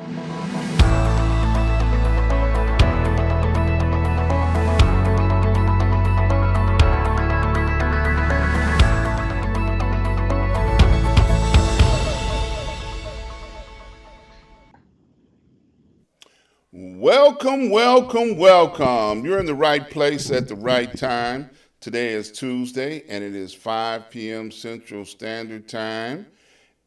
Welcome, welcome, welcome. You're in the right place at the right time. Today is Tuesday and it is 5 p.m. Central Standard Time.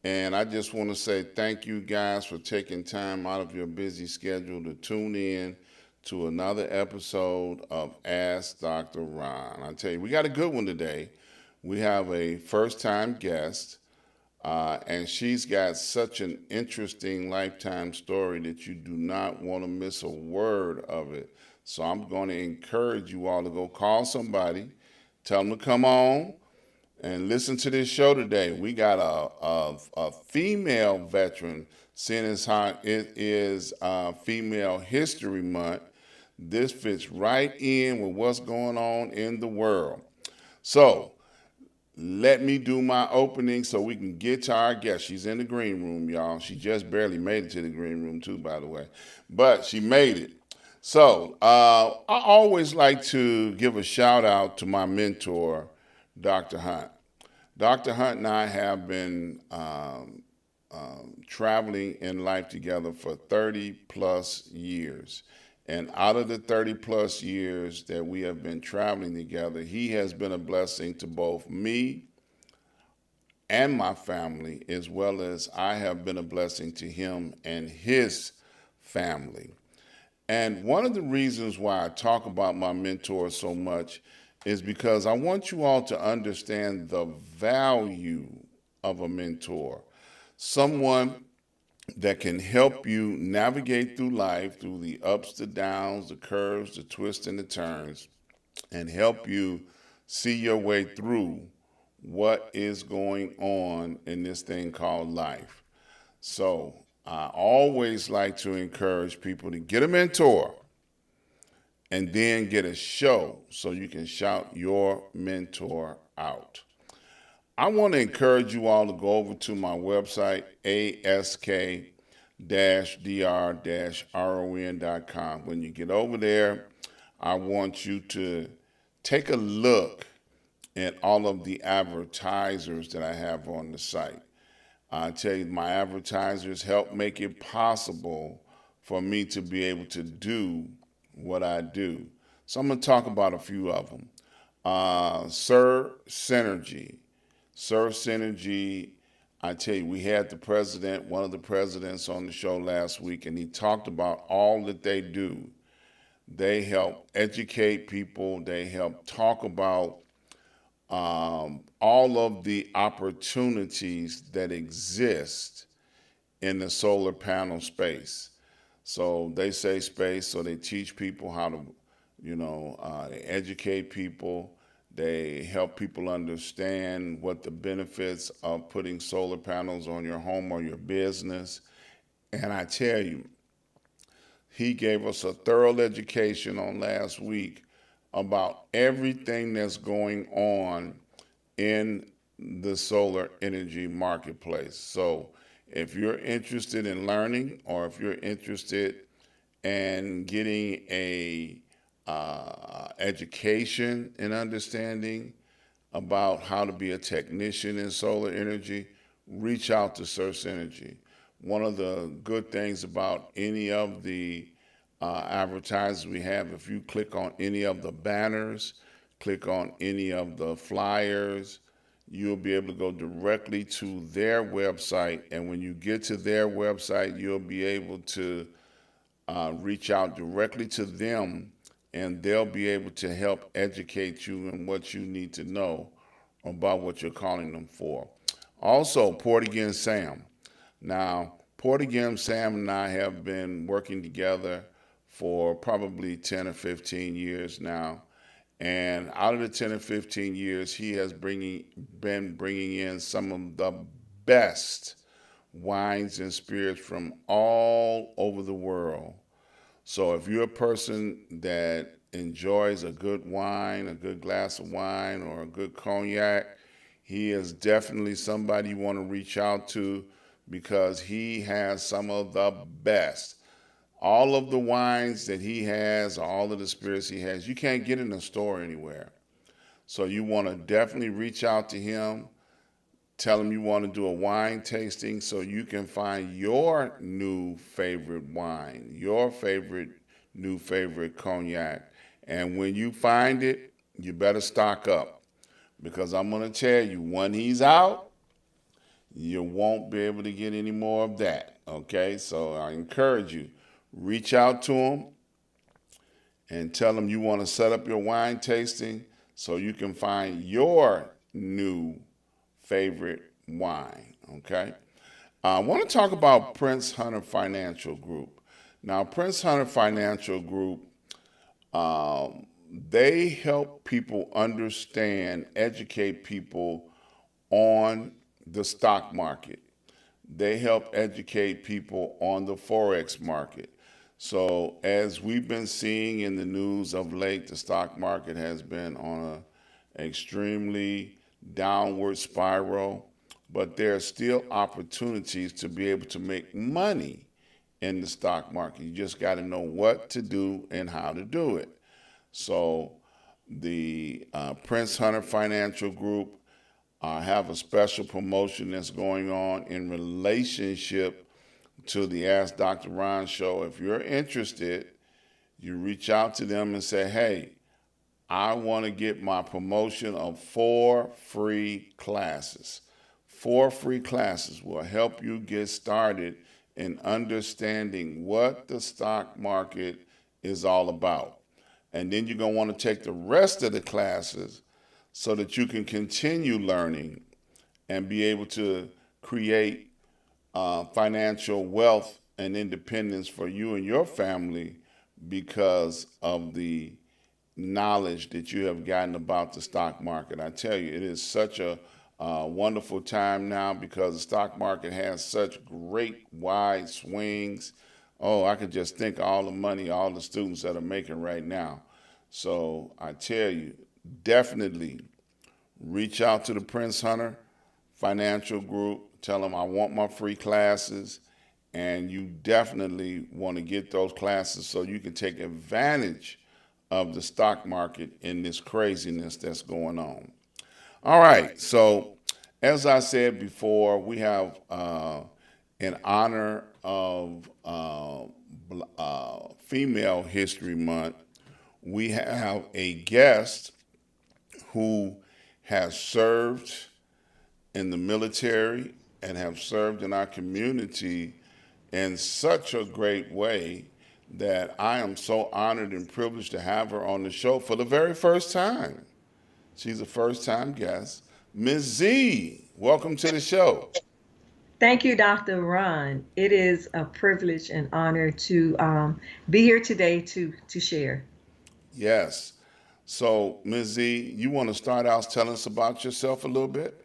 And I just want to say thank you guys for taking time out of your busy schedule to tune in to another episode of Ask Dr. Ron. I tell you, we got a good one today. We have a first time guest. And she's got such an interesting lifetime story that you do not want to miss a word of it. So I'm going to encourage you all to go call somebody, tell them to come on and listen to this show today. We got a female veteran, seeing as how it is Female History Month. This fits right in with what's going on in the world. So let me do my opening so we can get to our guest. She's in the green room, y'all. She just barely made it to the green room, too, by the way. But she made it. So I always like to give a shout out to my mentor, Dr. Hunt. Dr. Hunt and I have been traveling in life together for 30 plus years. And out of the 30 plus years that we have been traveling together, he has been a blessing to both me and my family, as well as I have been a blessing to him and his family. And one of the reasons why I talk about my mentor so much is because I want you all to understand the value of a mentor. Someone that can help you navigate through life, through the ups, the downs, the curves, the twists, and the turns, and help you see your way through what is going on in this thing called life. So I always like to encourage people to get a mentor and then get a show so you can shout your mentor out. I want to encourage you all to go over to my website, ask-dr-ron.com. When you get over there, I want you to take a look at all of the advertisers that I have on the site. I tell you, my advertisers help make it possible for me to be able to do what I do. So I'm going to talk about a few of them. Sir Synergy. Sir Synergy, I tell you, we had one of the presidents on the show last week, and he talked about all that they do. They help educate people. They help talk about all of the opportunities that exist in the solar panel space. So they say space, so they teach people how to, educate people. They help people understand what the benefits of putting solar panels on your home or your business. And I tell you, he gave us a thorough education on last week about everything that's going on in the solar energy marketplace. So if you're interested in learning, or if you're interested in getting a education and understanding about how to be a technician in solar energy, reach out to Source Energy. One of the good things about any of the advertisers we have, if you click on any of the banners, click on any of the flyers, you'll be able to go directly to their website. And when you get to their website, you'll be able to reach out directly to them, and they'll be able to help educate you in what you need to know about what you're calling them for. Also, Port Again Sam. Now, Port Again Sam and I have been working together for probably 10 or 15 years now. And out of the 10 or 15 years, he has been bringing in some of the best wines and spirits from all over the world. So if you're a person that enjoys a good wine, a good glass of wine, or a good cognac, he is definitely somebody you want to reach out to, because he has some of the best. All of the wines that he has, all of the spirits he has, you can't get in the store anywhere. So you want to definitely reach out to him. Tell him you want to do a wine tasting so you can find your new favorite wine, your favorite new favorite cognac. And when you find it, you better stock up, because I'm going to tell you, when he's out, you won't be able to get any more of that. Okay, so I encourage you, reach out to him and tell him you want to set up your wine tasting so you can find your new favorite wine. Okay, I want to talk about Prince Hunter Financial Group. Now, Prince Hunter Financial Group, they help people understand, educate people on the stock market. They help educate people on the Forex market. So, as we've been seeing in the news of late, the stock market has been on an extremely downward spiral, but there are still opportunities to be able to make money in the stock market. You just got to know what to do and how to do it. So, the Prince Hunter Financial Group have a special promotion that's going on in relationship to the Ask Dr. Ron show. If you're interested, you reach out to them and say, hey, I want to get my promotion of 4 free classes. 4 free classes will help you get started in understanding what the stock market is all about. And then you're going to want to take the rest of the classes so that you can continue learning and be able to create financial wealth and independence for you and your family because of the knowledge that you have gotten about the stock market. I tell you, it is such a wonderful time now because the stock market has such great wide swings. Oh, I could just think of all the money all the students that are making right now. So I tell you, definitely reach out to the Prince Hunter Financial Group. Tell them I want my free classes, and you definitely want to get those classes so you can take advantage of the stock market in this craziness that's going on. All right, so as I said before, we have in honor of Female History Month, we have a guest who has served in the military and have served in our community in such a great way that I am so honored and privileged to have her on the show for the very first time. She's a first-time guest. Ms. Z, welcome to the show. Thank you, Dr. Ron. It is a privilege and honor to be here today to share. Yes. So, Ms. Z, you want to start out telling us about yourself a little bit?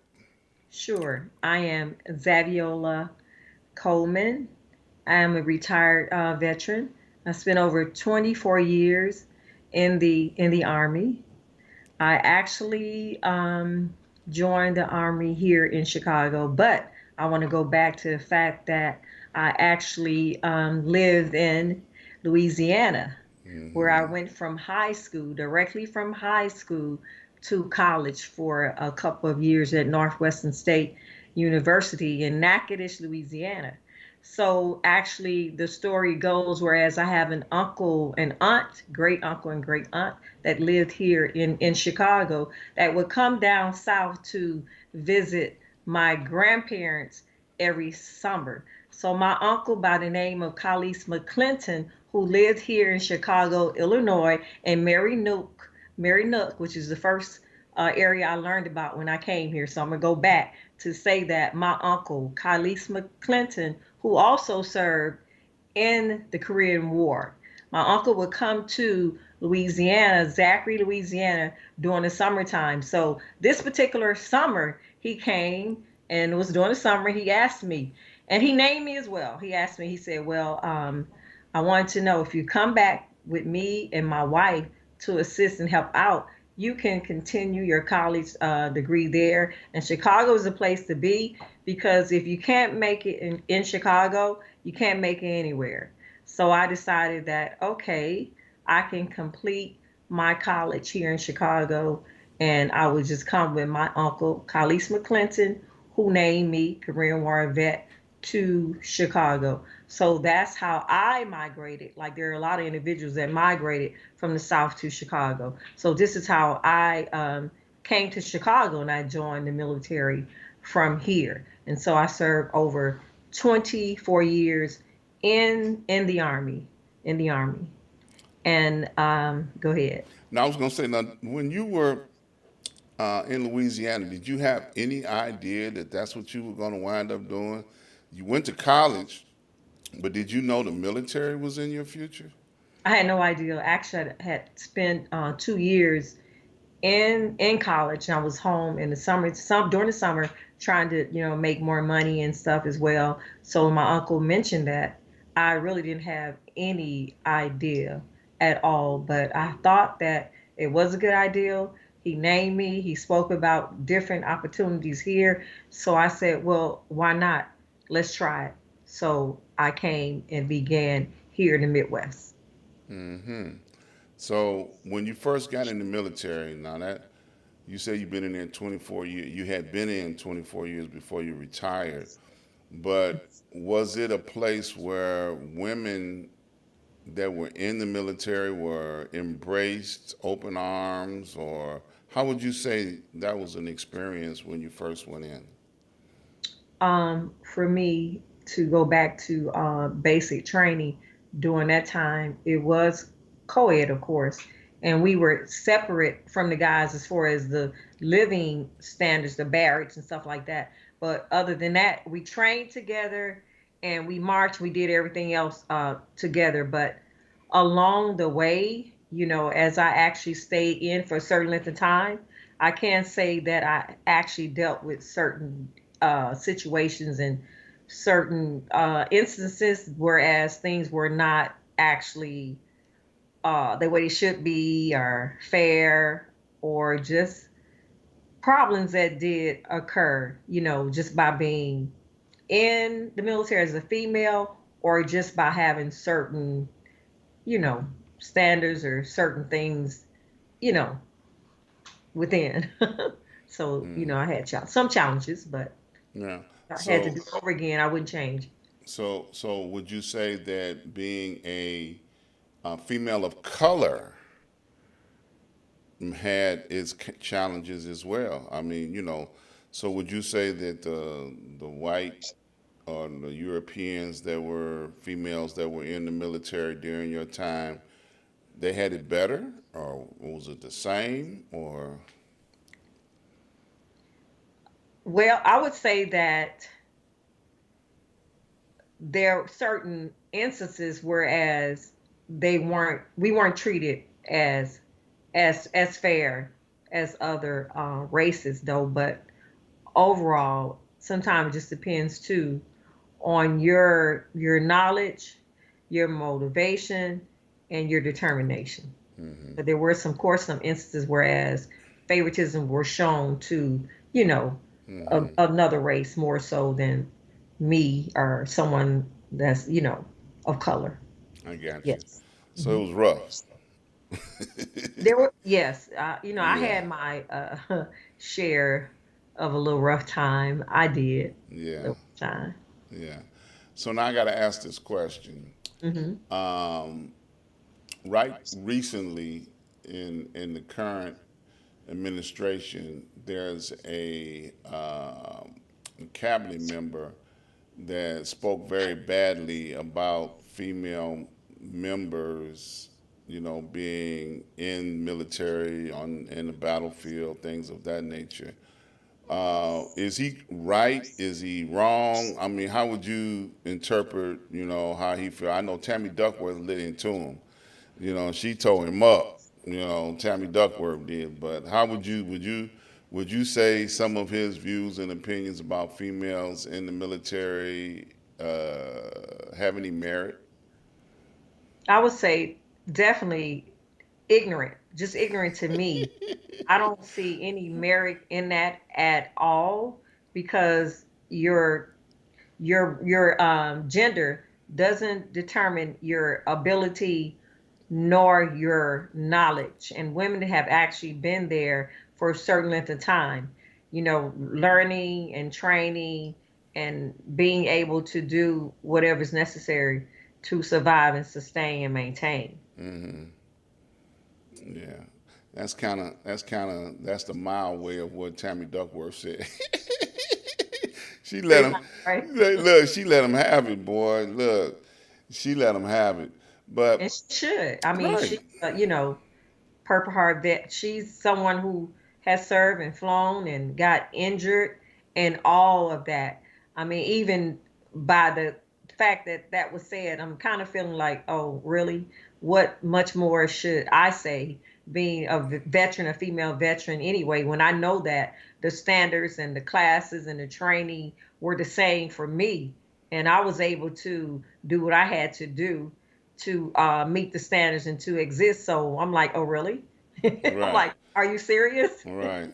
Sure. I am Zaveola Coleman. I am a retired veteran. I spent over 24 years in the Army. I actually joined the Army here in Chicago, but I want to go back to the fact that I actually lived in Louisiana, where I Mm-hmm. went from high school, directly from high school to college for a couple of years at Northwestern State University in Natchitoches, Louisiana. So actually, the story goes whereas I have an uncle and aunt, great uncle and great aunt that lived here in Chicago that would come down south to visit my grandparents every summer. So my uncle by the name of Khalees McClinton, who lived here in Chicago, Illinois, and Mary Nook, which is the first area I learned about when I came here. So I'm gonna go back to say that my uncle, Khalees McClinton, who also served in the Korean War. My uncle would come to Louisiana, Zachary, Louisiana, during the summertime. So this particular summer, he came and it was during the summer. He asked me, and he named me as well. He asked me, he said, well, I wanted to know if you come back with me and my wife to assist and help out, you can continue your college degree there. And Chicago is a place to be because if you can't make it in Chicago, you can't make it anywhere. So I decided that, okay, I can complete my college here in Chicago and I would just come with my uncle, Khalees McClinton, who named me Korean War vet to Chicago. So that's how I migrated. Like there are a lot of individuals that migrated from the South to Chicago. So this is how I came to Chicago and I joined the military from here. And so I served over 24 years in the army, in the army. And go ahead. Now I was going to say, now when you were in Louisiana, did you have any idea that that's what you were going to wind up doing? You went to college, but did you know the military was in your future? I had no idea. Actually, I had spent 2 years in college, and I was home in the summer, some during the summer, trying to make more money and stuff as well. So when my uncle mentioned that, I really didn't have any idea at all, but I thought that it was a good idea. He named me. He spoke about different opportunities here. So I said, well, why not? Let's try it. So I came and began here in the Midwest. Hmm. So when you first got in the military, now that you say you've been in there 24 years, you had been in 24 years before you retired, but was it a place where women that were in the military were embraced open arms, or how would you say that was an experience when you first went in? For me to go back to basic training during that time, it was co-ed, of course, and we were separate from the guys as far as the living standards, the barracks and stuff like that. But other than that, we trained together and we marched. We did everything else together. But along the way, as I actually stayed in for a certain length of time, I can say that I actually dealt with certain situations and certain instances, whereas things were not actually the way they should be or fair, or just problems that did occur, just by being in the military as a female or just by having certain, you know, standards or certain things, you know, within. So, Mm. I had some challenges, but Yeah. if I had to So, do it over again, I wouldn't change. so would you say that being a female of color had its challenges as well? I mean, so would you say that the white or the Europeans that were females that were in the military during your time, they had it better, or was it the same, or? Well, I would say that there are certain instances whereas we weren't treated as fair as other races though, but overall sometimes it just depends too on your knowledge, your motivation, and your determination. Hmm. But there were some, of course, some instances whereas favoritism were shown to, you know, Hmm. another race more so than me or someone that's, of color. I got you. Yes. So Hmm. it was rough. There were, yes, I Yeah. had my share of a little rough time. I did. Yeah. Little rough time. Yeah. So now I got to ask this question. Hmm. Um, right recently, in the current administration, there's a cabinet member that spoke very badly about female members, being in military on in the battlefield, things of that nature. Is he right? Is he wrong? I mean, how would you interpret, how he feel? I know Tammy Duckworth lit into him. She tore him up. Tammy Duckworth did. But how would you say some of his views and opinions about females in the military have any merit? I would say definitely ignorant, just ignorant to me. I don't see any merit in that at all because your gender doesn't determine your ability nor your knowledge. And women have actually been there for a certain length of time, learning and training and being able to do whatever's necessary to survive and sustain and maintain. Hmm. Yeah. That's the mild way of what Tammy Duckworth said. she let Pretty him much, right? look. She let him have it, boy. Look, she let him have it. And But she should. I mean, right, she, Purple Heart vet. She's someone who has served and flown and got injured and all of that. I mean, even by the fact that that was said, I'm kind of feeling like, oh, really? What much more should I say being a veteran, a female veteran anyway, when I know that the standards and the classes and the training were the same for me. And I was able to do what I had to do to meet the standards and to exist. So I'm like, oh, really? I'm right, like, are you serious? right.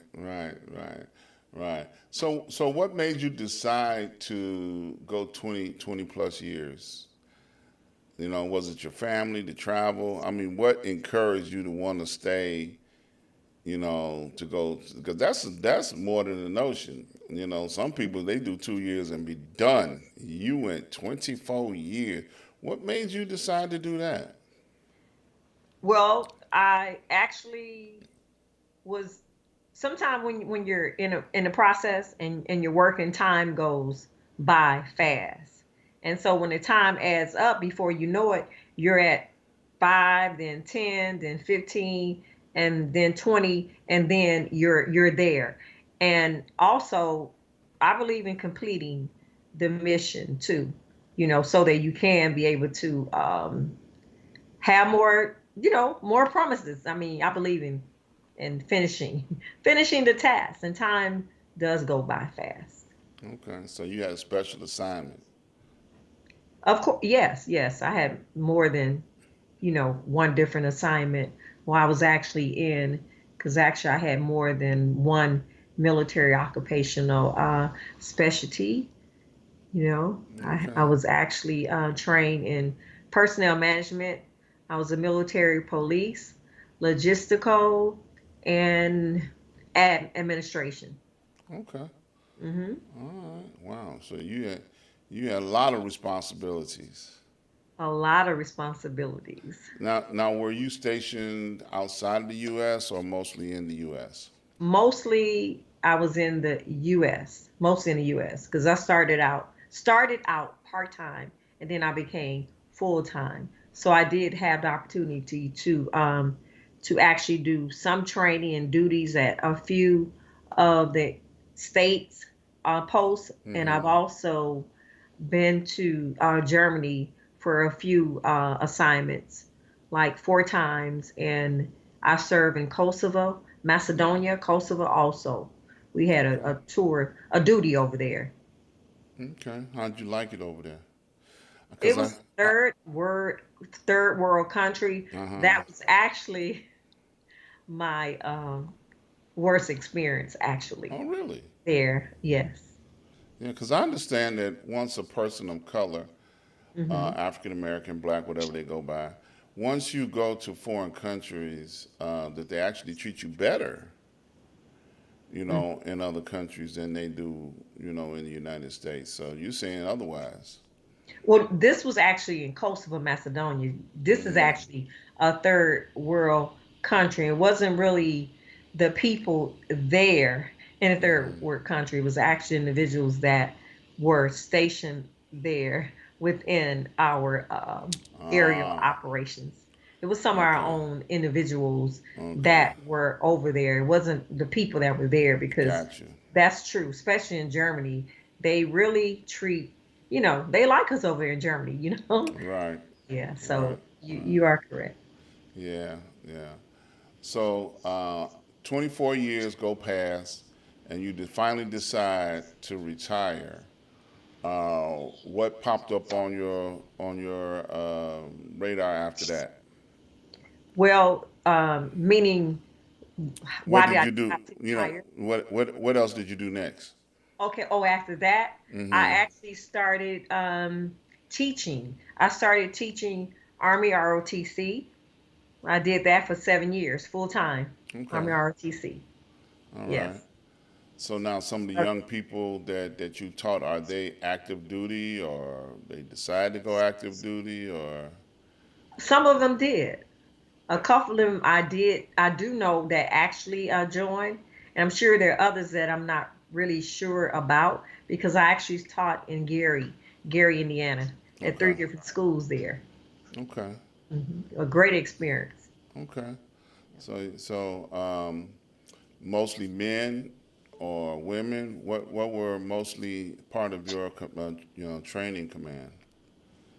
So what made you decide to go 20 plus years? Was it your family, the travel? I mean, what encouraged you to want to stay? To go because that's more than a notion. Some people they do 2 years and be done. You went 24 years. What made you decide to do that? Well, I actually was sometime when you're in a process and your work and time goes by fast. And so when the time adds up before you know it, you're at 5, then 10, then 15, and then 20, and then you're there. And also I believe in completing the mission too, so that you can be able to have more, more promises. I mean, I believe in finishing the task, and time does go by fast. Okay, so you had a special assignment. Of course, yes, yes, I had more than, one different assignment while I was actually in, because actually I had more than one military occupational specialty. I Okay, was actually trained in personnel management. I was a military police, logistical, and administration. okay, Hmm. all right. Wow. So you had a lot of responsibilities. A lot of responsibilities. Now, were you stationed outside of the U.S. or mostly in the U.S.? Mostly, I was in the U.S. Mostly in the U.S. because I started out part time, and then I became full time. So I did have the opportunity to actually do some training and duties at a few of the states posts, and I've Mm-hmm. also been to Germany for a few assignments, like 4 times, and I served in Kosovo, Macedonia, Kosovo also. We had Okay. a tour, a duty over there. Okay. How'd you like it over there? It Because was third world country. uh-huh. That was actually my worst experience actually Oh, really? there. Yes. Yeah, because I understand that once a person of color, Hmm. African American, black, whatever they go by, once you go to foreign countries, that they actually treat you better, in other countries than they do, in the United States. So you're saying otherwise. Well, this was actually in Kosovo, Macedonia. This is Mm-hmm. actually a third world country. It wasn't really the people there in a third Mm-hmm. world country. It was actually individuals that were stationed there within our aerial Ah, operations. It was some of our okay. own individuals Okay. that were over there. It wasn't the people that were there because Gotcha. that's true, especially in Germany. They really treat, they like us over there in Germany, Right. Yeah, Right. so you Right. you are correct. Yeah. Yeah. So, 24 years go past, and you finally decide to retire. What popped up on your radar after that? Well, meaning What why did did I you do? decide to You know, retire? what else did you do next? Okay. Oh, after that, I Mm-hmm. actually started teaching. I started teaching Army ROTC. I did that for 7 years, full time. Okay. Army ROTC. All right. Yes. So now some of the Uh, young people that you taught, are they active duty or they decide to go active duty or some of them did. A couple of them I did. I do know that actually joined, and I'm sure there are others that I'm not really sure about because I actually taught in Gary, Indiana, at three okay. different schools there. Okay. A great experience. Okay. So mostly men or women? What were mostly part of your training command?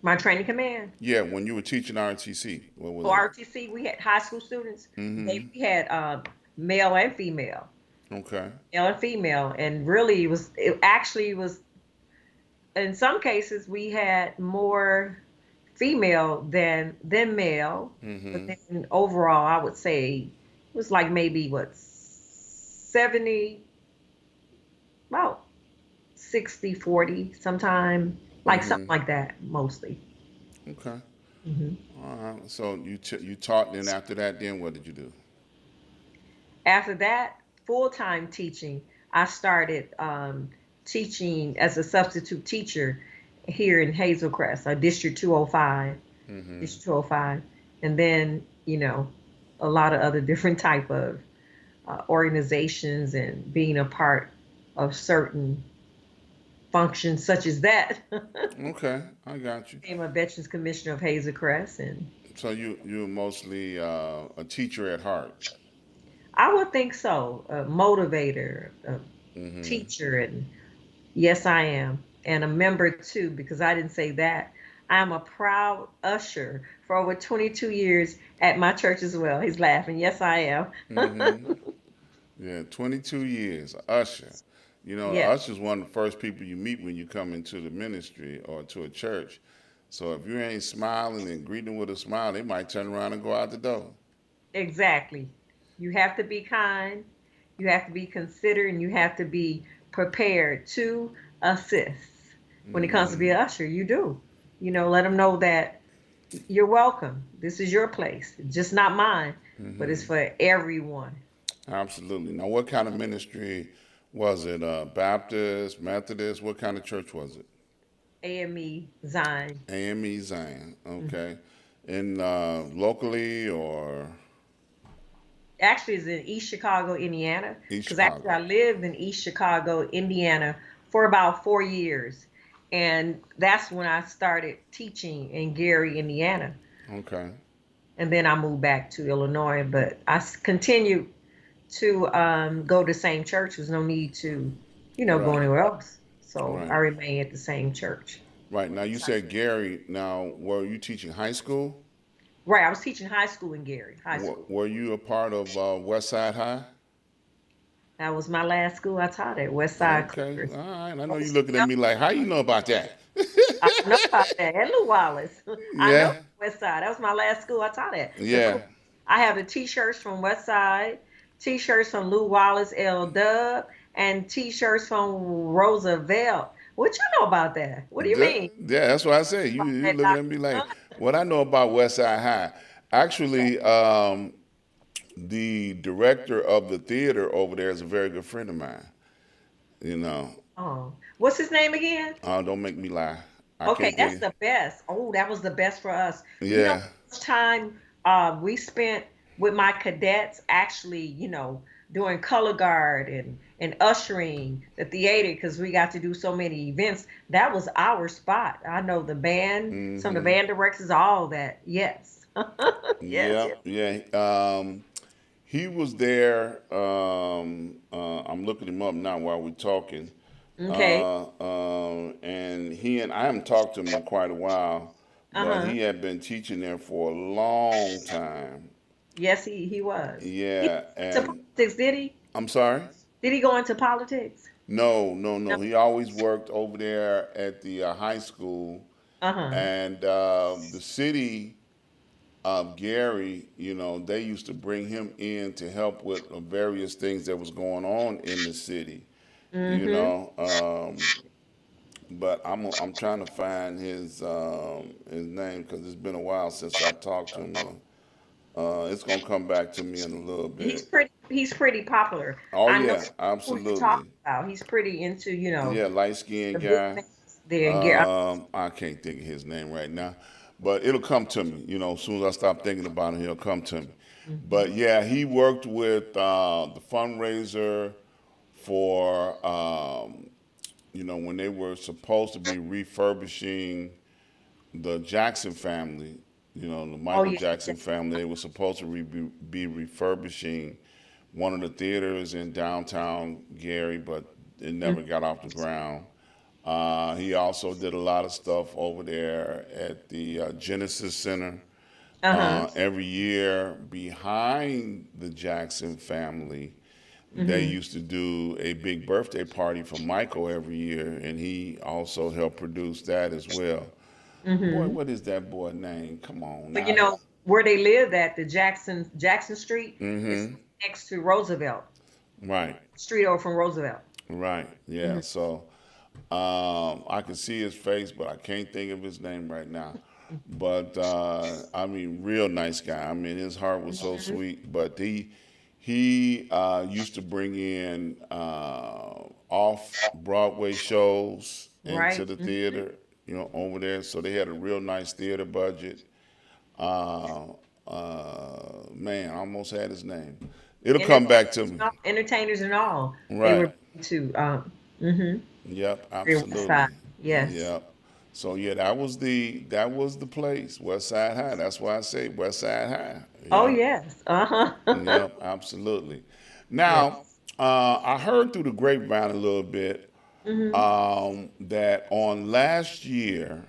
My training command. Yeah, when you were teaching RTC, what were For they? RTC, we had high school students. Mm-hmm. We had male and female, Okay. and really it actually was in some cases we had more female than male, but Mm-hmm. then overall I would say it was like maybe what 70, about 60-40 sometime, like something Mm-hmm. like that mostly. Okay. hmm All right. So you taught, then after that, then what did you do? After that, full-time teaching, I started teaching as a substitute teacher here in Hazel Crest, District 205, Mm-hmm. District 205, and then a lot of other different type of organizations and being a part of certain functions such as that. Okay, I got you. I'm a Veterans Commissioner of Hazel Crest, and So you're mostly a teacher at heart. I would think so. A motivator, a Mm-hmm. teacher, and yes, I am, and a member too. Because I didn't say that. I am a proud usher for over 22 years at my church as well. He's laughing. Yes, I am. Mm-hmm. Yeah, 22 years, usher. You know, Yes, usher's one of the first people you meet when you come into the ministry or to a church. So if you ain't smiling and greeting with a smile, they might turn around and go out the door. exactly. You have to be kind. You have to be considerate, and you have to be prepared to assist. When it comes to be Mm-hmm. an usher, you do. Let them know that you're welcome. This is your place, just not mine, but it's Mm-hmm. for everyone. Absolutely. Now, what kind of ministry was it? Baptist, Methodist? What kind of church was it? AME Zion. AME Zion. Mhm. Okay. And locally or Actually, it's in East Chicago, Indiana, East because actually Chicago? I lived in East Chicago, Indiana for about 4 years. And that's when I started teaching in Gary, Indiana. Okay. And then I moved back to Illinois, but continued to go to the same church. There's no need to, go Right. anywhere else. So I Right. remain at the same church. Right. Now, you said Gary. Now, were you teaching high school? Right. I was teaching high school in Gary, high school. Were you a part of West Side High? That was my last school I taught at, West Side Okay. Clippers. All right. I know you're Most looking at young me like, how you know about that? I know about that. And Lou Wallace. I know Yeah. West Side. That was my last school I taught at. The Yeah. Clippers. I have the t-shirts from West Side, t-shirts from Lou Wallace, L Dub, and t-shirts from Roosevelt. What you know about that? What do you mean? Yeah, that's what I say. You That looking at Dr. me like, Ron? what I know about West Side High. Actually, the director of the theater over there is a very good friend of mine. You know, Oh, what's his name again? don't make me lie. I Okay, can't tell that's you. the best. Oh, that was the best for us. You know Yeah, how much time we spent with my cadets actually, doing color guard and ushering the theater because we got to do so many events. That was our spot. I know the band, some of the mm-hmm. band directors, all that. Yes. Yes, Yeah, yes. yeah. He was there. I'm looking him up now while we're talking. Okay. And I haven't talked to him in quite a while, but Uh-huh. he had been teaching there for a long time. Yes, he was. He Yeah, to and politics, did he? I'm sorry. Did he go into politics? No, no, No. no. He always worked over there at the high school, Uh-huh. and the city. Gary, they used to bring him in to help with various things that was going on in the city. You Mm-hmm. know, but I'm trying to find his name because it's been a while since I talked to him. It's gonna come back to me in a little bit. He's pretty popular. Oh I know yeah, who you're talking absolutely. about. He's pretty into, Yeah, light the skinned guy. business there and get. I can't think of his name right now, but it'll come to me. As soon as I stop thinking about him, he'll come to me. But Mhm. yeah, he worked with the fundraiser for when they were supposed to be refurbishing the Jackson family. The Oh Michael yeah. Jackson family. They were supposed to be refurbishing one of the theaters in downtown Gary, but it never got off the ground. He also did a lot of stuff over there at the Genesis Center. Uh-huh. Every year, behind the Jackson family, they Mm-hmm. used to do a big birthday party for Michael every year, and he also helped produce that as well. Boy, Mm-hmm. what is that boy name? Come on But now. where they live at, the Jackson Street, is Mm-hmm. next to Roosevelt. Right. Street over from Roosevelt. Right. Hmm. Yeah. So I can see his face, but I can't think of his name right now. But I mean, real nice guy. I mean, his heart was so Hmm. sweet. But he used to bring in off Broadway shows into Right. the Hmm. theater, over there. So they had a real nice theater budget. Uh, Man, I almost had his name. It'll come back to me. Entertainers and all. They Right. were to mm-hmm. Yep, Real West Side. absolutely. Yes. Yep. So yeah, that was the place, West Side High. That's why I say West Side High. Oh Yep. yes. Uh-huh. Yep, absolutely. Yes. Now, I heard through the grapevine a little bit Hmm. that on last year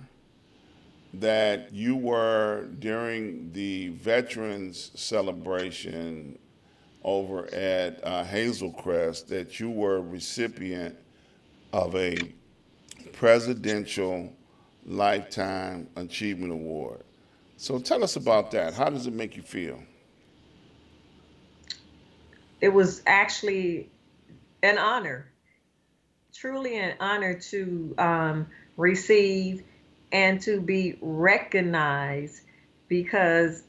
that you were during the veterans celebration over at Hazel Crest that you were a recipient of a Presidential Lifetime Achievement Award. So tell us about that. How does it make you feel? It was actually an honor, truly an honor to receive and to be recognized because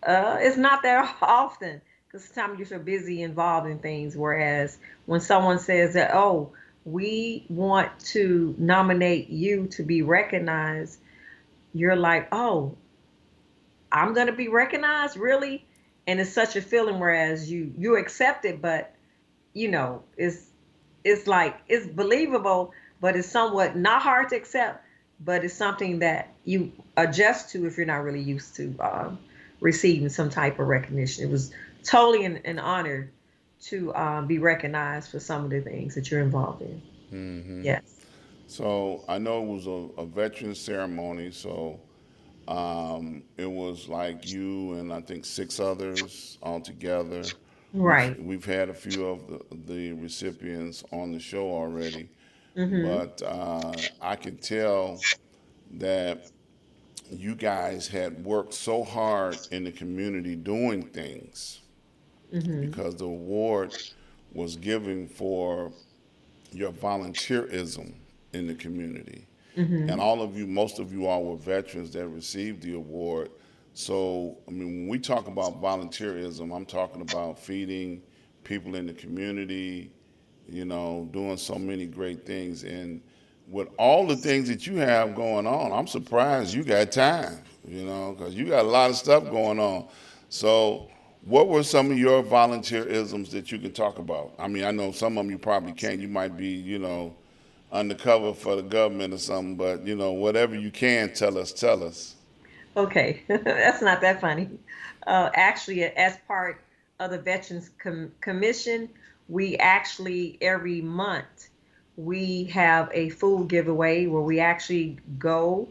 it's not that often because sometimes you're so busy involved in things. Whereas when someone says that, oh, we want to nominate you to be recognized, you're like, oh, I'm going to be recognized, really? And it's such a feeling. Whereas you accept it, but it's like it's believable, but it's somewhat not hard to accept. But it's something that you adjust to if you're not really used to receiving some type of recognition. It was totally an honor to be recognized for some of the things that you're involved in. Hmm. Yes. So I know it was a veteran ceremony. So it was like you and I think six others all together. We've Right. we've had a few of the recipients on the show already, Mm-hmm. but I can tell that you guys had worked so hard in the community doing things Mm-hmm. because the award was given for your volunteerism in the community. And Mm-hmm. most of you all were veterans that received the award. So, I mean, when we talk about volunteerism, I'm talking about feeding people in the community, doing so many great things. And with all the things that you have going on, I'm surprised you got time, because you got a lot of stuff going on. So, what were some of your volunteerisms that you can talk about? I mean, I know some of them you probably can't. You might be, undercover for the government or something, but whatever you can tell us, tell us. Okay, that's not that funny. Actually, as part of the Veterans Commission, we actually every month we have a food giveaway where we actually go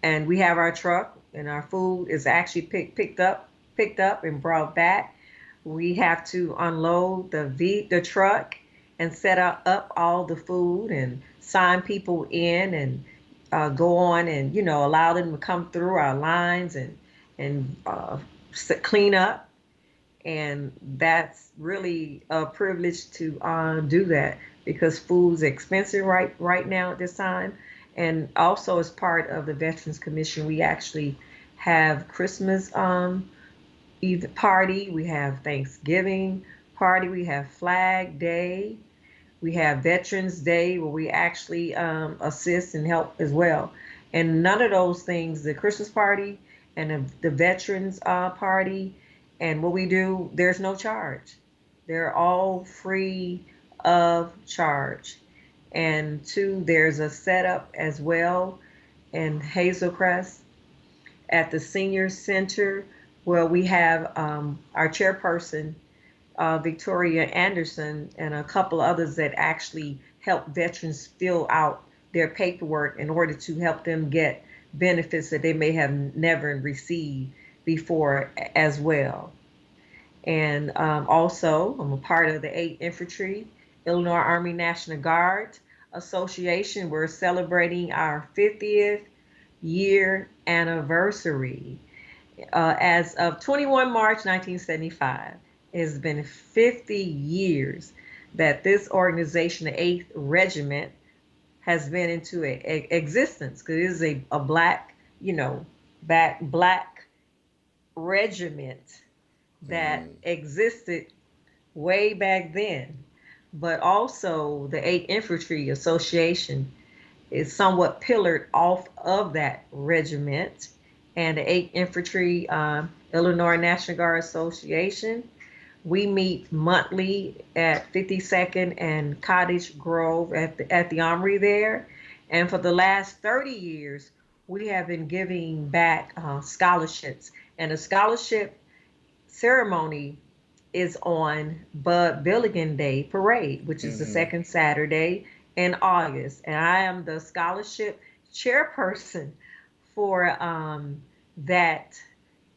and we have our truck and our food is actually picked up and brought back. We have to unload the truck and set up all the food and sign people in and go on and allow them to come through our lines and clean up, and that's really a privilege to do that because food's expensive right now at this time. And also, as part of the Veterans Commission, we actually have Christmas Eve party, we have Thanksgiving party, we have Flag Day, we have Veterans Day where we actually assist and help as well. And none of those things, the Christmas party and the Veterans party, and what we do, there's no charge. They're all free of charge. And two, there's a setup as well in Hazel Crest at the Senior Center where we have our chairperson Victoria Anderson, and a couple others that actually help veterans fill out their paperwork in order to help them get benefits that they may have never received before as well. And also, I'm a part of the 8th Infantry, Illinois Army National Guard Association. We're celebrating our 50th year anniversary as of 21 March 1975. It has been 50 years that this organization, the 8th Regiment, has been into existence because it is a black, black regiment that Mm-hmm. existed way back then. But also, the 8th Infantry Association is somewhat pillared off of that regiment. And the 8th Infantry Illinois National Guard Association, we meet monthly at 52nd and Cottage Grove at the Armory there. And for the last 30 years, we have been giving back scholarships. And the scholarship ceremony is on Bud Billigan Day Parade, which is the Mm-hmm. second Saturday in August. And I am the scholarship chairperson for that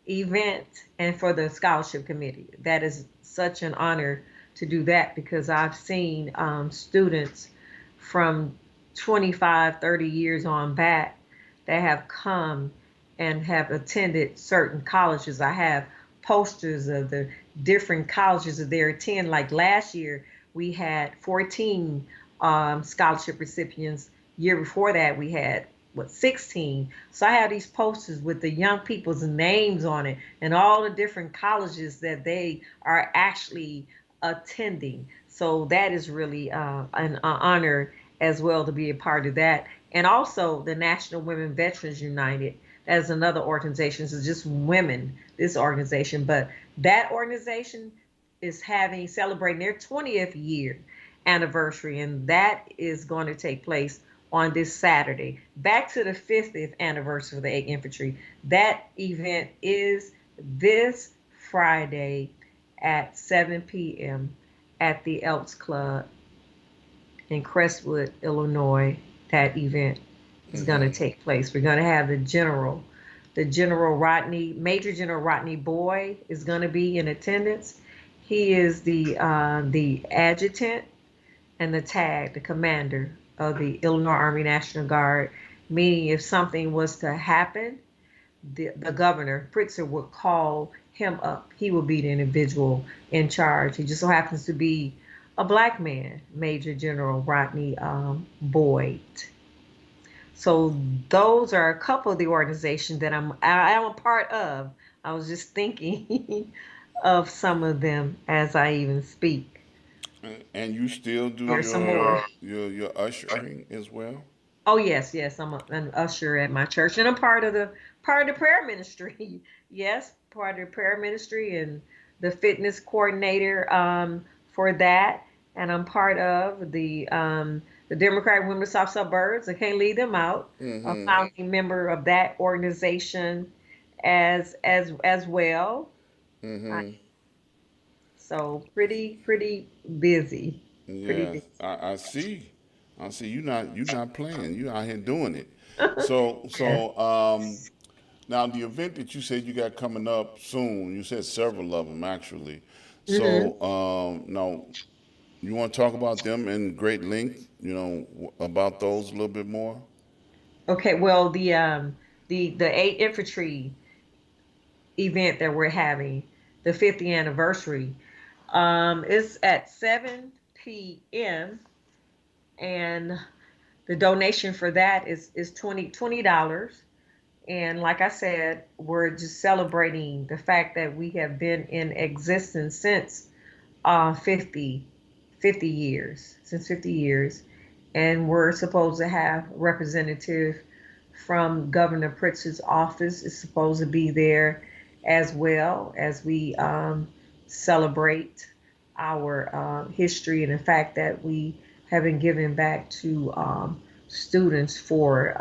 event and for the scholarship committee. That is such an honor to do that because I've seen students from 25, 30 years on back that have come and have attended certain colleges. I have posters of the different colleges that they attend. Like last year, we had 14 scholarship recipients. Year before that, we had 16. So I have these posters with the young people's names on it and all the different colleges that they are actually attending. So that is really an honor as well to be a part of that. And also the National Women Veterans United. That is another organization. It's just women, this organization. But that organization is having celebrating their 20th year anniversary, and that is going to take place on this Saturday. Back to the 50th anniversary of the 8th Infantry. That event is this Friday at 7 p.m. at the Elks Club in Crestwood, Illinois. That event is going to Mm-hmm. take place. We're going to have the General Rodney, Major General Rodney Boy is going to be in attendance. He is the adjutant and the tag, the commander of the Illinois Army National Guard, meaning if something was to happen, the governor, Pritzker, would call him up. He will be the individual in charge. He just so happens to be a black man, Major General Rodney Boyd. So those are a couple of the organizations that I am a part of. I was just thinking of some of them as I even speak. And you still do There's some more. your ushering as well? Oh yes, yes, an usher at my church, and I'm part of the prayer ministry. Yes, part of the prayer ministry and the fitness coordinator for that, and I'm part of the Democratic Women of South Suburbs. I can't leave them out. A Mm-hmm. founding member of that organization as well. I, Mm-hmm. so pretty busy, pretty Yes, busy. I see. I see. You not playing. You out here doing it. So now the event that you said you got coming up soon. You said several of them actually. Hmm. So now you want to talk about them in great length. About those a little bit more. Okay, well the 8th Infantry event that we're having, the 50th anniversary. It's at 7 p.m. and the donation for that is $20. And like I said, we're just celebrating the fact that we have been in existence since 50, 50 years, since 50 years. And we're supposed to have a representative from Governor Pritz's office is supposed to be there as well as we celebrate our history and the fact that we have been giving back to students for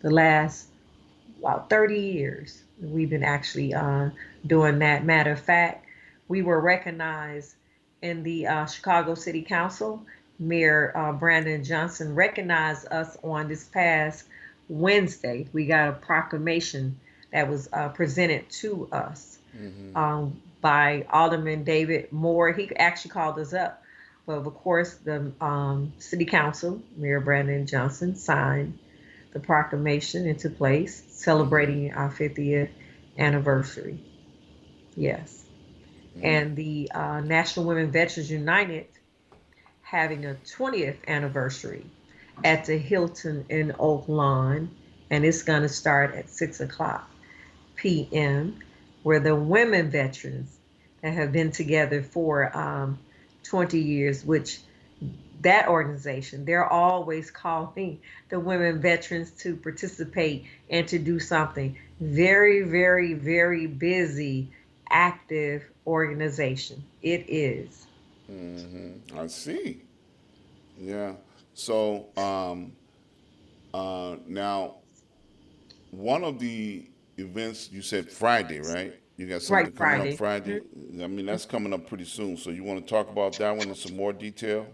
the last about 30 years. We've been actually doing that. Matter of fact, we were recognized in the Chicago City Council. Mayor Brandon Johnson recognized us on this past Wednesday. We got a proclamation that was presented to us by Alderman David Moore. He actually called us up. But of course, the City Council, Mayor Brandon Johnson, signed the proclamation into place, celebrating our 50th anniversary. Yes. And the National Women Veterans United having a 20th anniversary at the Hilton in Oak Lawn, and it's going to start at 6 o'clock p.m., where the women veterans that have been together for 20 years, which that organization, they're always calling the women veterans to participate and to do something. Very, very, very busy, active organization. It is. I see. Yeah. So now, one of the events you said Friday, right? You got Right, something coming up Friday. Friday. I mean, that's coming up pretty soon. So you want to talk about that one in some more detail?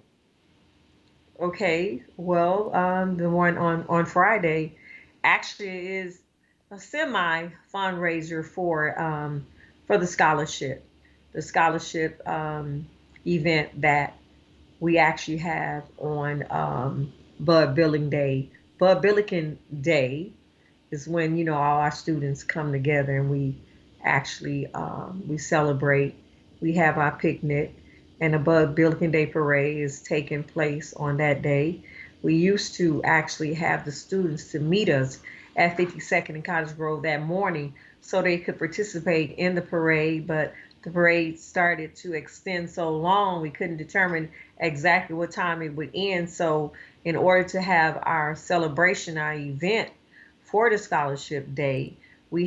Okay, well, the one on Friday actually is a semi fundraiser for the scholarship event that we actually have on Bud Billing Day. Bud Billiken Day is when all our students come together and we actually we celebrate. We have our picnic, and the Bud Billiken Day parade is taking place on that day. We used to actually have the students to meet us at 52nd and Cottage Grove that morning so they could participate in the parade, but the parade started to extend so long we couldn't determine exactly what time it would end. So in order to have our celebration, our event for the scholarship day, we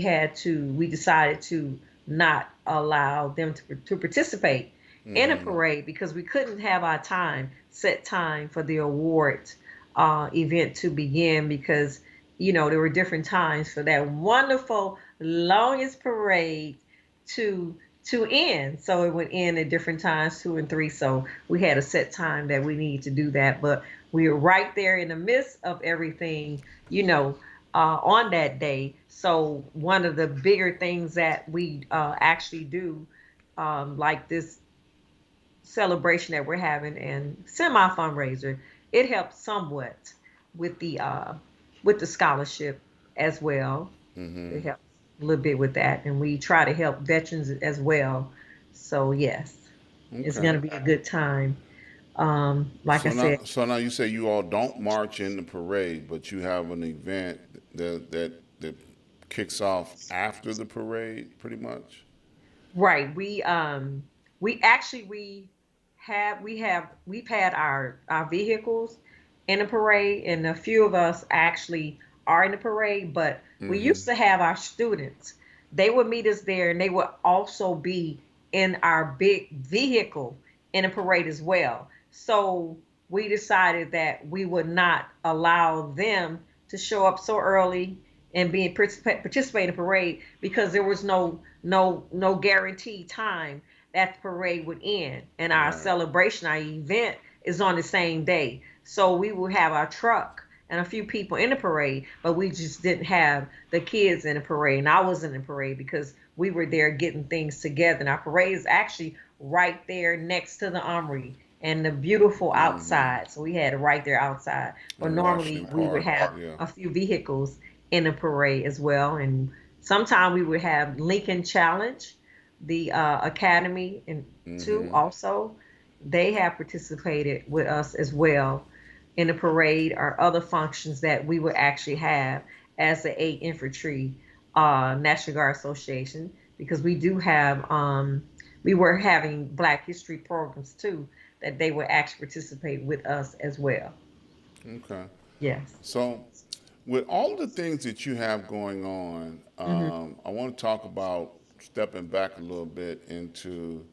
decided to not allow them to participate in a parade because we couldn't have our set time for the award event to begin, because there were different times for that wonderful longest parade to end. So it would end at different times, 2 and 3. So we had a set time that we need to do that. But we were right there in the midst of everything, on that day. So one of the bigger things that we actually do, like this celebration that we're having and semi fundraiser, it helps somewhat with the scholarship as well. It helps a little bit with that, and we try to help veterans as well. So yes, it's going Okay. to be a good time. Like I So now, said, so now you say you all don't march in the parade, but you have an event that kicks off after the parade, pretty much. right? We actually we've had our vehicles in the parade, and a few of us actually are in the parade. But we used to have our students. They would meet us there, and they would also be in our big vehicle in a parade as well. So we decided that we would not allow them to show up so early and participate in the parade, because there was no guaranteed time that the parade would end, and our Right. celebration, our event, is on the same day. So we will have our truck and a few people in the parade, but we just didn't have the kids in the parade. And I was in the parade because we were there getting things together. And our parade is actually right there next to the armory and the beautiful outside. So we had it right there outside. But In normally Washington we would Park. have Yeah. a few vehicles in the parade as well. And Sometimes we would have Lincoln Challenge, the Academy, and two Mm-hmm. also. They have participated with us as well in the parade or other functions that we would actually have as the 8th Infantry National Guard Association, because we do have, we were having Black History programs too that they would actually participate with us as well. Okay. Yes. So, with all the things that you have going on, Hmm. I want to talk about stepping back a little bit into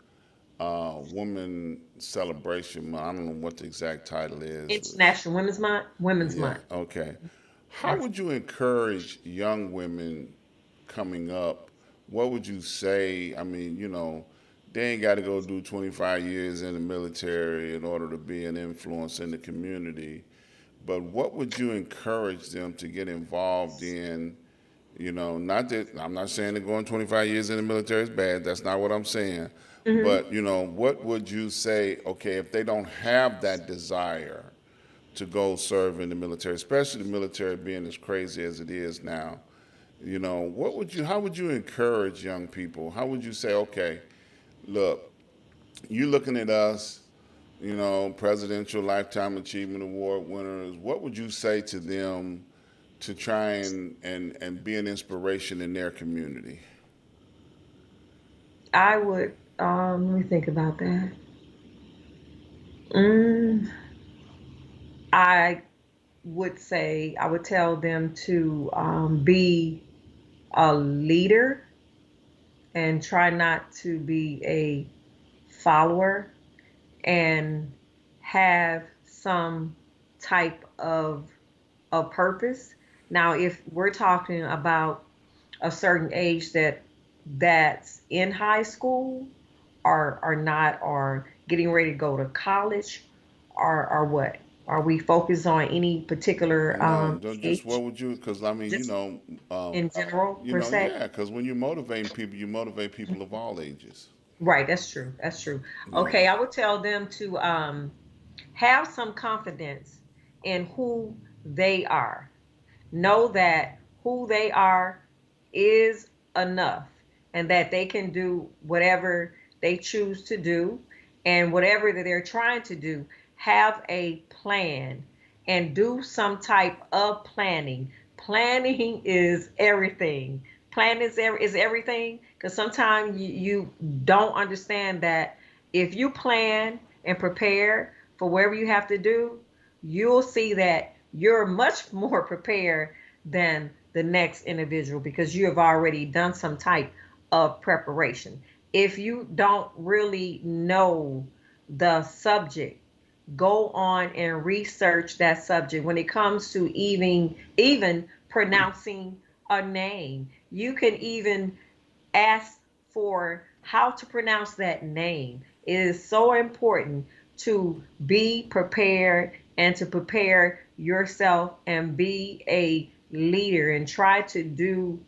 Women Celebration Month. I don't know what the exact title is. International Women's Month. Women's Yeah, Month. okay. How Yes. would you encourage young women coming up? What would you say? I mean, they ain't got to go do 25 years in the military in order to be an influence in the community. But what would you encourage them to get involved in? Not that I'm not saying that going 25 years in the military is bad. That's not what I'm saying. Hmm. But, what would you say, okay, if they don't have that desire to go serve in the military, especially the military being as crazy as it is now, how would you encourage young people? How would you say, okay, look, you looking at us, Presidential Lifetime Achievement Award winners, what would you say to them to try and be an inspiration in their community? I would, let me think about that. Mm, I would say, I would tell them to be a leader and try not to be a follower, and have some type of a purpose. Now, if we're talking about a certain age that's in high school, or not, or getting ready to go to college, or what? Are we focused on any particular No, just age? what would you? Because I mean, Just in general, per se? yeah. Because when you're motivating people, you motivate people of all ages. Right, that's true. That's true. Yeah. Okay, I would tell them to have some confidence in who they are. Know that who they are is enough, and that they can do whatever they choose to do, and whatever that they're trying to do, have a plan and do some type of planning. Planning is everything. Planning is everything, because sometimes you don't understand that if you plan and prepare for whatever you have to do, you'll see that you're much more prepared than the next individual, because you have already done some type of preparation. If you don't really know the subject, go on and research that subject. When it comes to even pronouncing a name, you can even ask for how to pronounce that name. It is so important to be prepared and to prepare yourself and be a leader and try to do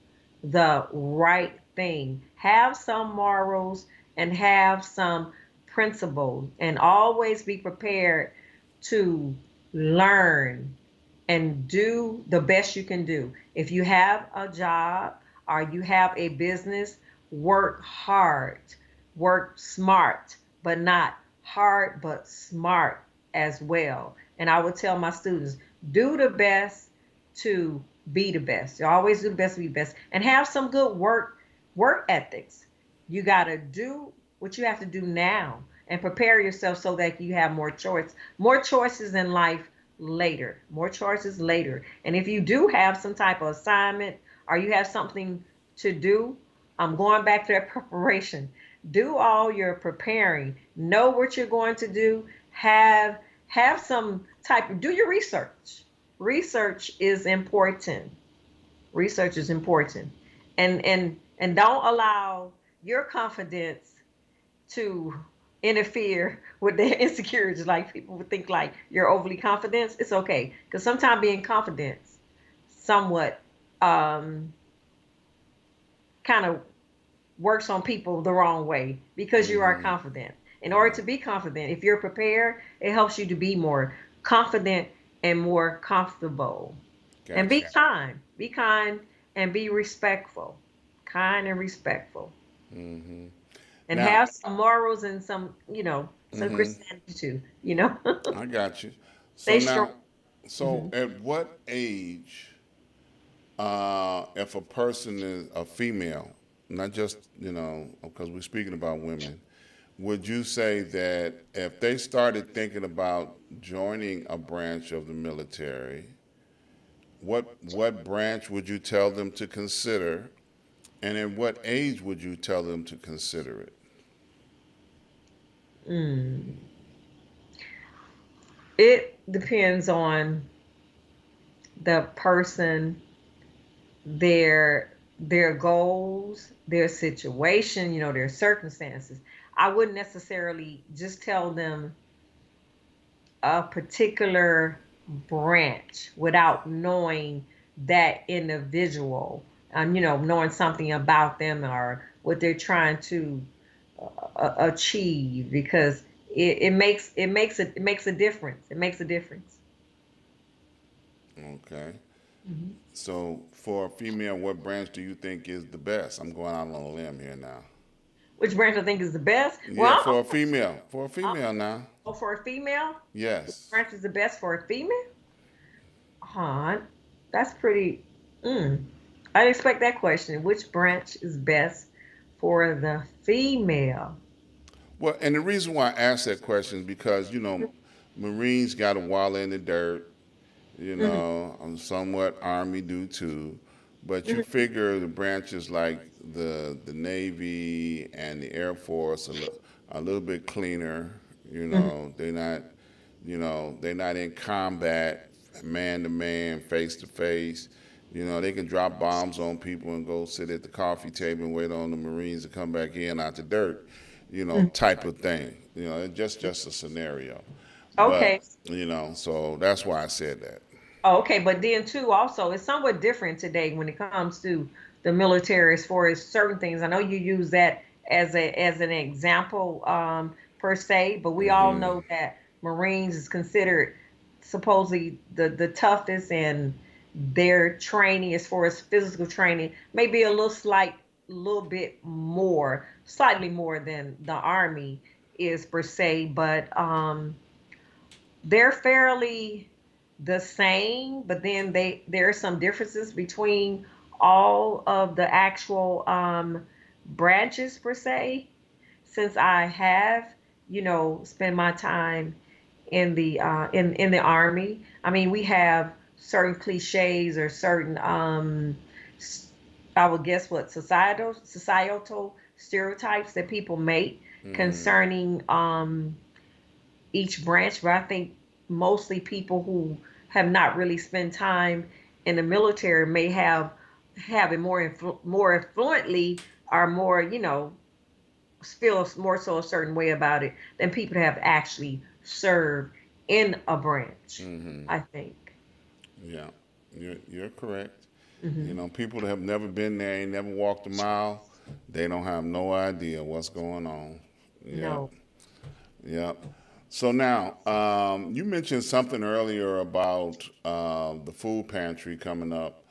the right thing. Have some morals and have some principles, and always be prepared to learn and do the best you can do. If you have a job or you have a business, work hard, work smart, but not hard, but smart as well. And I would tell my students, do the best to be the best. You always do the best to be the best, and have some good work ethics. You got to do what you have to do now and prepare yourself so that you have more choices in life later, more choices later. And if you do have some type of assignment or you have something to do, I'm going back to that preparation. Do all your preparing. Know what you're going to do. Have some type. Do your research. Research is important. Research is important, and don't allow your confidence to interfere with their insecurities. Like, people would think like you're overly confident. It's okay, because sometimes being confident somewhat um, kind of works on people the wrong way, because you are Mm-hmm. confident. In order to be confident, if you're prepared, it helps you to be more confident and more comfortable. And Gotcha. be kind and be respectful. kind and respectful, Hmm. and Now, have some morals and some, some hmm, Christianity too. I got you. So Stay strong. now, so Hmm. at what age, if a person is a female, not just, because we're speaking about women, would you say that if they started thinking about joining a branch of the military, what branch would you tell them to consider, and at what age would you tell them to consider it? Mm. It depends on the person, their goals, their situation, their circumstances. I wouldn't necessarily just tell them a particular branch without knowing that individual, knowing something about them or what they're trying to achieve, because it makes a difference. It makes a difference. Okay. Mhm. So for a female, what branch do you think is the best? I'm going out on a limb here now. Which branch I think is the best? Yeah, Well, for a female. For a I'm, female now. for a female, which Yes. branch is the best for a female? Huh? That's pretty. Mm. I didn't expect that question. Which branch is best for the female? Well, and the reason why I asked that question is because, Marines got a wall in the dirt, Hmm. I'm somewhat Army do too. But you Hmm. figure the branches like the Navy and the Air Force a little bit cleaner. Hmm. They're not in combat, man to man, face to face. They can drop bombs on people and go sit at the coffee table and wait on the Marines to come back in out the dirt, type of thing. It's just a scenario. Okay. But, so that's why I said that. Oh, okay, but then too, also, it's somewhat different today when it comes to the military as far as certain things. I know you use that as an example, per se, but we all Hmm. know that Marines is considered supposedly the toughest, and their training as far as physical training may be a little bit more, slightly more than the Army is per se, but they're fairly the same, but then there are some differences between all of the actual branches per se. Since I have, spent my time in the army, I mean, we have certain cliches or certain I would guess what societal stereotypes that people make Hmm. concerning each branch, but I think mostly people who have not really spent time in the military may have it more fluently, or more, feel more so a certain way about it than people that have actually served in a branch, Hmm. I think. Yeah, you're correct. Hmm. People that have never been there, ain't never walked a mile, they don't have no idea what's going on. Yep, No. yep. So now, you mentioned something earlier about the food pantry coming up.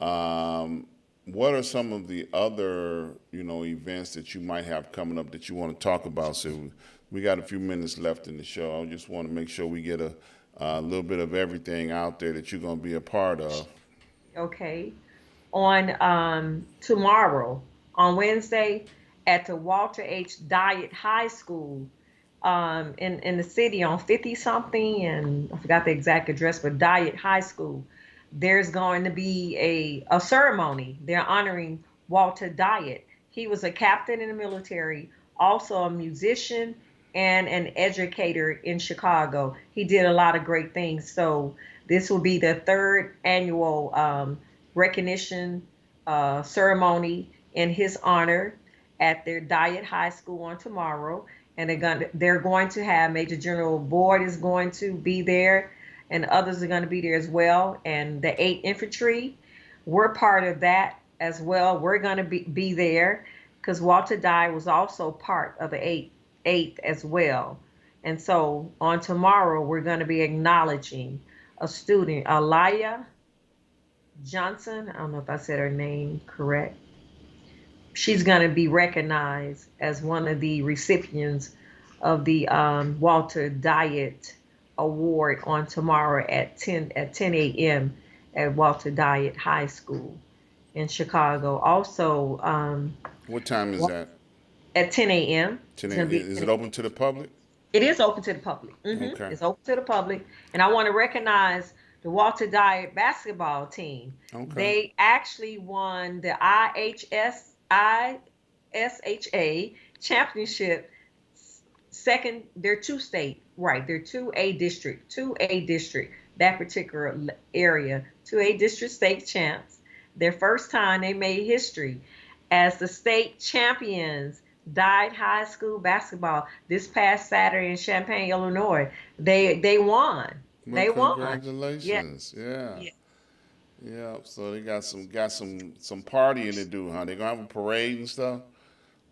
Um, what are some of the other, events that you might have coming up that you want to talk about? So we got a few minutes left in the show. I just want to make sure we get a little bit of everything out there that you're going to be a part of. Okay. On tomorrow, on Wednesday, at the Walter H. Diet High School, in the city on 50 something, and I forgot the exact address, but Diet High School, there's going to be a ceremony. They're honoring Walter Diet. He was a captain in the military, also a musician and an educator in Chicago. He did a lot of great things. So this will be the third annual recognition ceremony in his honor at their Diet High School on tomorrow. And they're going to have Major General Boyd is going to be there, and others are going to be there as well. And the 8th Infantry, we're part of that as well. We're going to be there because Walter Dye was also part of the 8th as well. And so on tomorrow, we're going to be acknowledging a student, Alaya Johnson. I don't know if I said her name correct. she's going to be recognized as one of the recipients of the Walter Diet Award on tomorrow at 10 a.m. at Walter Diet High School in Chicago. Also, What time is that? at 10 a.m. It's going to be Is 10 it open to the public? It is open to the public. Okay. It's open to the public, and I want to recognize the Walter Diet basketball team. Okay. They actually won the ISHA championship. Second, they're two state, right? They're 2A district, that particular area, 2A district state champs. Their first time they made history as the state champions Died High School basketball this past Saturday in Champaign, Illinois. They won. Well, They won. Yeah, congratulations. Yeah. yeah. Yeah. So they got some partying to do, huh? They gonna have a parade and stuff.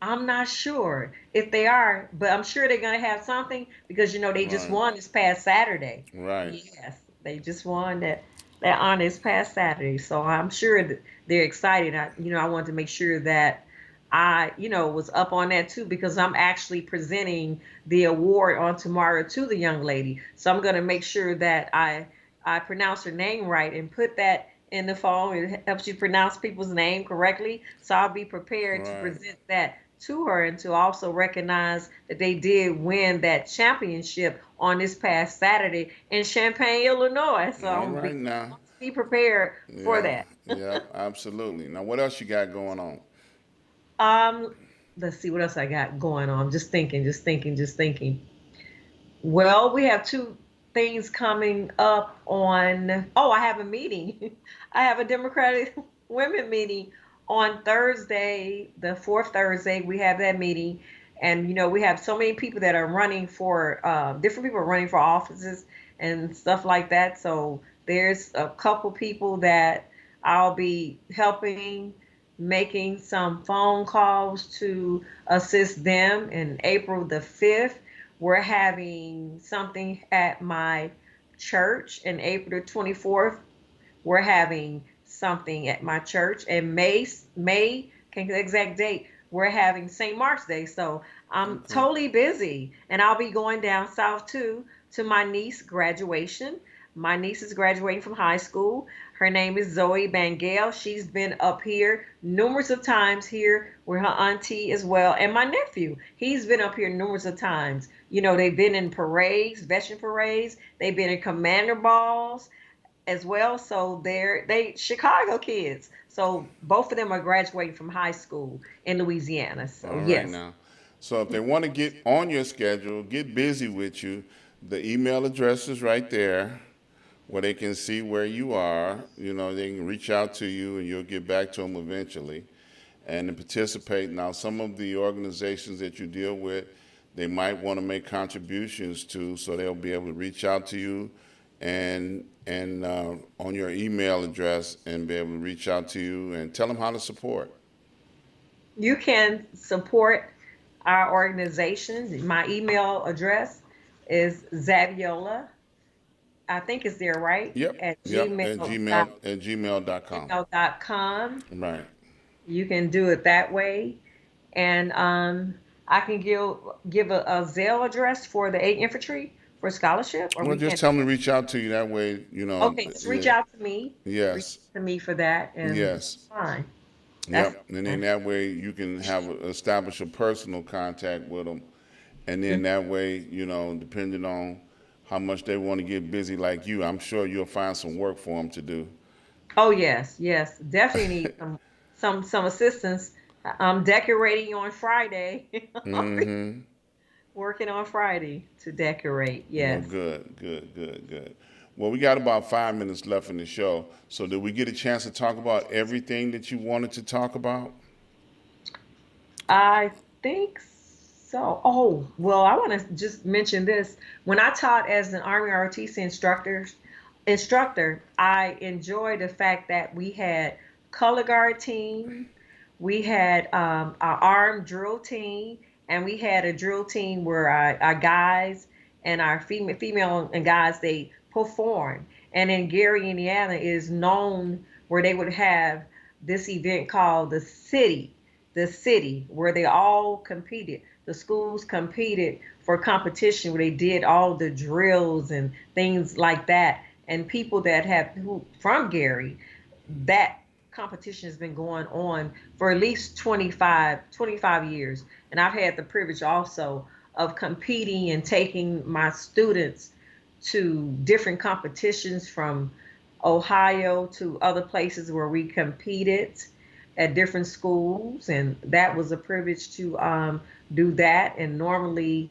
I'm not sure if they are, but I'm sure they're gonna have something because they just Right. won this past Saturday. Right. Yes, they just won that on this past Saturday. So I'm sure that they're excited. I wanted to make sure that I was up on that too because I'm actually presenting the award on tomorrow to the young lady. So I'm gonna make sure that I pronounce her name right and put that in the phone. It helps you pronounce people's name correctly. So I'll be prepared to Right. present that to her and to also recognize that they did win that championship on this past Saturday in Champaign, Illinois. So All I'm right now. be prepared for Yeah. that. Yeah. Absolutely. Now, what else you got going on? Um, let's see what else I got going on. Just thinking, just thinking, just thinking. Well, we have two things coming up on. Oh, I have a meeting. I have a Democratic women meeting on Thursday, the fourth Thursday. We have that meeting, and we have so many people that are running for different people are running for offices and stuff like that. So there's a couple people that I'll be helping making some phone calls to assist them. In April the 5th, we're having something at my church. In April the 24th, we're having something at my church. And May, can't get the exact date, we're having St. Mark's Day. So I'm Okay. totally busy. And I'll be going down south too to my niece graduation. My niece is graduating from high school. Her name is Zoe Bangale. She's been up here numerous of times here with her auntie as well. And my nephew, he's been up here numerous of times. They've been in parades, veteran parades. They've been in commander balls as well. So they Chicago kids. So both of them are graduating from high school in Louisiana. So All right yes. now. So if they want to get on your schedule, get busy with you, the email address is right there where they can see where you are. They can reach out to you and you'll get back to them eventually and to participate. Now, some of the organizations that you deal with, they might want to make contributions to, so they'll be able to reach out to you and on your email address and be able to reach out to you and tell them how to support. You can support our organizations. My email address is Zaviola. I think it's there, right? Yep, At yep, gmail.com. gmail.com. Right. You can do it that way. And I can give a Zelle address for the 8th Infantry for scholarship, or Well, we just can. tell them to reach out to you. That way, Okay, just reach out to me. Reach yes, out to me for that, and yes, that's fine. That's yep. And then fine. that way you can establish a personal contact with them. And then that way, depending on how much they want to get busy like you, I'm sure you'll find some work for them to do. Oh yes, yes, definitely need some assistance. I'm decorating on Friday. I'll be Mm-hmm. working on Friday to decorate. Well, Yes. good, good, good, good. Well, we got about 5 minutes left in the show. So, did we get a chance to talk about everything that you wanted to talk about? I think so. Oh, well, I want to just mention this. When I taught as an Army ROTC instructor, I enjoyed the fact that we had color guard team, we had our armed drill team, and we had a drill team where our guys and our female and guys they perform. And in Gary, Indiana, is known where they would have this event called the city where they all competed. The schools competed for competition where they did all the drills and things like that. And people that have who from Gary, that competition has been going on for at least 25 years. And I've had the privilege also of competing and taking my students to different competitions from Ohio to other places where we competed at different schools, and that was a privilege to do that. And normally,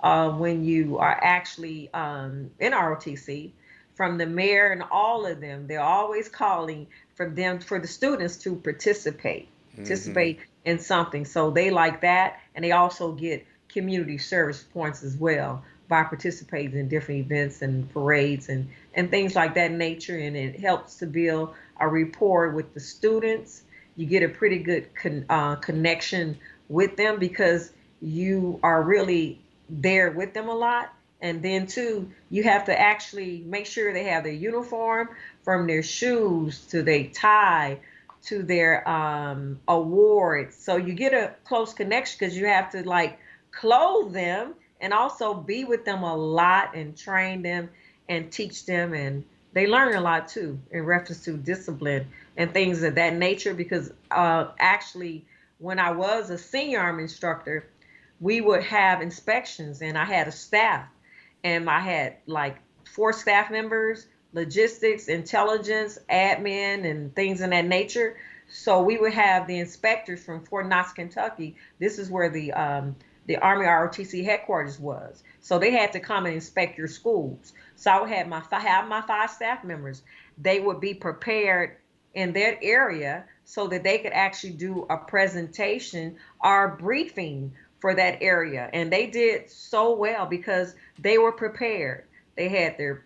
when you are actually in ROTC, from the mayor and all of them, they're always calling for them for the students to Mm-hmm. participate in something. So they like that, and they also get community service points as well by participating in different events and parades and things like that nature. And it helps to build a rapport with the students. You get a pretty good connection with them because you are really there with them a lot. And then too, you have to actually make sure they have their uniform, from their shoes to their tie to their awards. So you get a close connection because you have to like clothe them and also be with them a lot and train them and teach them. And they learn a lot too in reference to discipline and things of that nature. Because actually, when I was a senior army instructor, we would have inspections, and I had a staff, and I had like 4 staff members: logistics, intelligence, admin, and things in that nature. So we would have the inspectors from Fort Knox, Kentucky. This is where the Army ROTC headquarters was. So they had to come and inspect your schools. So I would have my 5 staff members. They would be prepared in that area so that they could actually do a presentation or a briefing for that area. And they did so well because they were prepared. They had their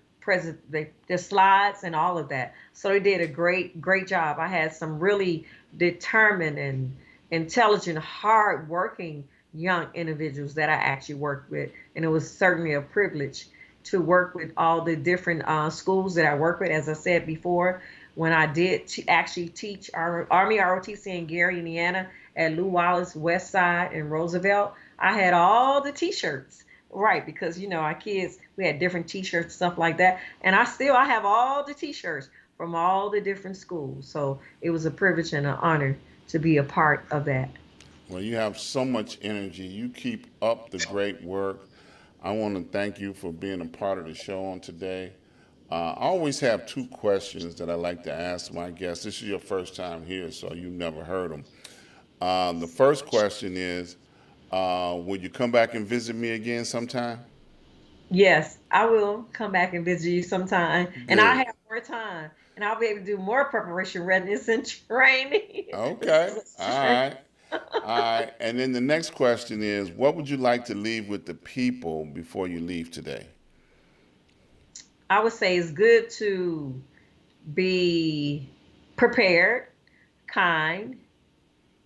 slides and all of that. So they did a great job. I had some really determined and intelligent, hard-working young individuals that I actually worked with, and it was certainly a privilege to work with all the different schools that I work with. As I said before, when I did actually teach our Army ROTC in Gary, Indiana, at Lew Wallace West Side and Roosevelt, I had all the T-shirts, right? Because our kids, we had different T-shirts, stuff like that, and I have all the T-shirts from all the different schools. So it was a privilege and an honor to be a part of that. Well, you have so much energy. You keep up the great work. I want to thank you for being a part of the show on today. I always have 2 questions that I like to ask my guests. This is your first time here, so you've never heard them. The first question is, will you come back and visit me again sometime? Yes, I will come back and visit you sometime, and I'll Good. have more time, and I'll be able to do more preparation, readiness, and training. This Okay. is All a training. right. All right. And then the next question is, what would you like to leave with the people before you leave today? I would say it's good to be prepared, kind,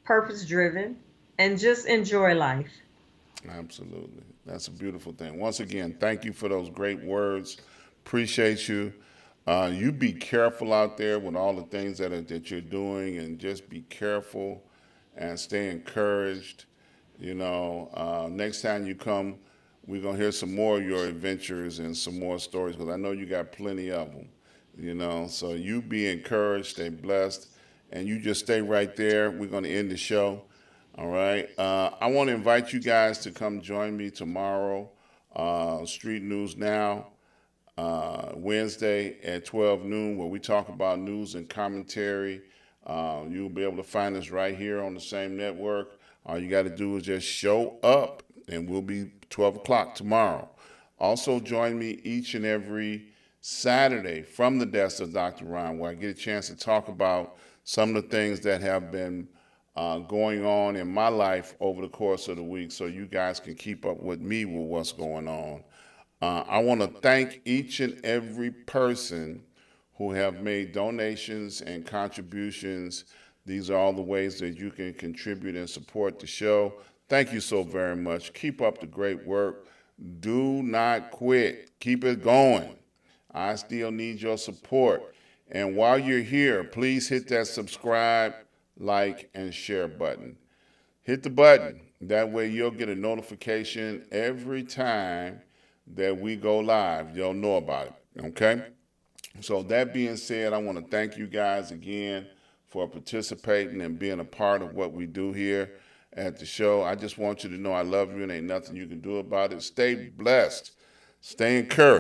purpose driven, and just enjoy life. Absolutely. That's a beautiful thing. Once again, thank you for those great words. Appreciate you. You be careful out there with all the things that you're doing, and just be careful and stay encouraged. Next time you come, we're gonna hear some more of your adventures and some more stories because I know you got plenty of them. So you be encouraged, stay blessed, and you just stay right there. We're gonna end the show. All right. I want to invite you guys to come join me tomorrow, Street News Now, Wednesday at 12 noon, where we talk about news and commentary. You'll be able to find us right here on the same network. All you got to do is just show up, and we'll be 12 o'clock tomorrow. Also, join me each and every Saturday from the desk of Dr. Ron, where I get a chance to talk about some of the things that have been going on in my life over the course of the week, so you guys can keep up with me with what's going on. I want to thank each and every person who have made donations and contributions. These are all the ways that you can contribute and support the show. Thank you so very much. Keep up the great work. Do not quit. Keep it going. I still need your support. And while you're here, please hit that subscribe, like, and share button. hit the button. That way you'll get a notification every time that we go live. You'll know about it, okay? So that being said, I want to thank you guys again for participating and being a part of what we do here at the show. I just want you to know I love you and ain't nothing you can do about it. Stay blessed. Stay encouraged.